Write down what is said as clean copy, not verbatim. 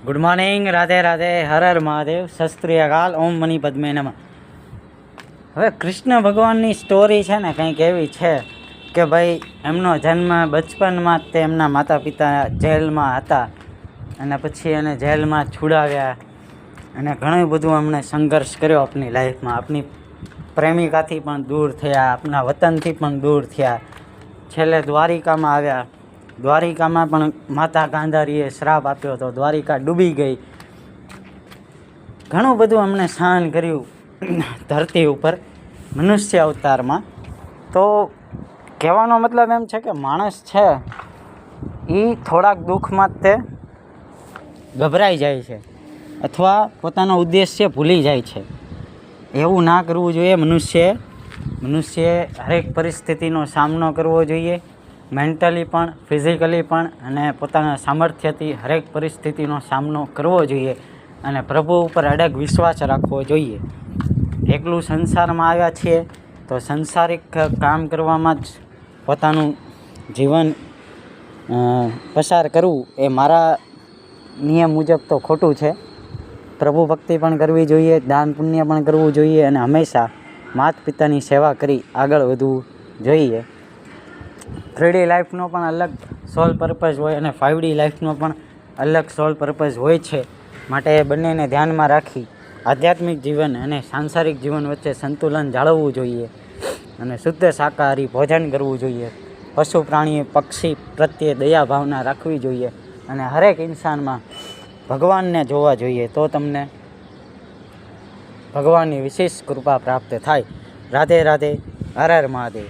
Good morning, Radhe Radhe, Har Har Mahadev, શસ્ત્રીયકાલ, ઓમ money પદ્મે નમઃ. હવે કૃષ્ણ ભગવાનની સ્ટોરી છે ને કંઈક એવી છે કે ભાઈ એમનો જન્મ બચપનમાં જ તે એમના માતા પિતા જેલમાં હતા અને પછી એને જેલમાં છોડાવ્યા અને ઘણું બધું એમણે સંઘર્ષ કર્યો આપણી લાઈફમાં. આપણી પ્રેમિકાથી પણ દૂર થયા, આપણા વતનથી પણ દૂર થયા, છેલ્લે દ્વારિકામાં આવ્યા. દ્વારિકામાં પણ માતા ગાંધારીએ શ્રાપ આપ્યો હતો, દ્વારિકા ડૂબી ગઈ. ઘણું બધું અમને સહન કર્યું ધરતી ઉપર મનુષ્ય અવતારમાં. તો કહેવાનો મતલબ એમ છે કે માણસ છે એ થોડાક દુઃખમાં જ તે ગભરાઈ જાય છે અથવા પોતાનો ઉદ્દેશ્ય ભૂલી જાય છે. એવું ના કરવું જોઈએ. મનુષ્યએ હરેક પરિસ્થિતિનો સામનો કરવો જોઈએ, મેન્ટલી પણ, ફિઝિકલી પણ, અને પોતાના સામર્થ્યથી હરેક પરિસ્થિતિનો સામનો કરવો જોઈએ અને પ્રભુ ઉપર અડગ વિશ્વાસ રાખવો જોઈએ. એકલું સંસારમાં આવ્યા છીએ તો સંસારિક કામ કરવામાં જ પોતાનું જીવન પસાર કરવું એ મારા નિયમ મુજબ તો ખોટું છે. પ્રભુ ભક્તિ પણ કરવી જોઈએ, દાન પુણ્ય પણ કરવું જોઈએ અને હંમેશા માતા પિતાની સેવા કરી આગળ વધવું જોઈએ. 3D લાઈફનો પણ અલગ સોલ પર્પઝ હોય અને 5D લાઈફનો પણ અલગ સોલ પર્પઝ હોય છે. માટે એ બંનેને ધ્યાનમાં રાખી આધ્યાત્મિક જીવન અને સાંસારિક જીવન વચ્ચે સંતુલન જાળવવું જોઈએ અને શુદ્ધ શાકાહારી ભોજન કરવું જોઈએ. પશુ પ્રાણી પક્ષી પ્રત્યે દયા ભાવના રાખવી જોઈએ અને હરેક ઇન્સાનમાં ભગવાનને જોવા જોઈએ. તો તમને ભગવાનની વિશેષ કૃપા પ્રાપ્ત થાય. રાધે રાધે, હર હર મહાદેવ.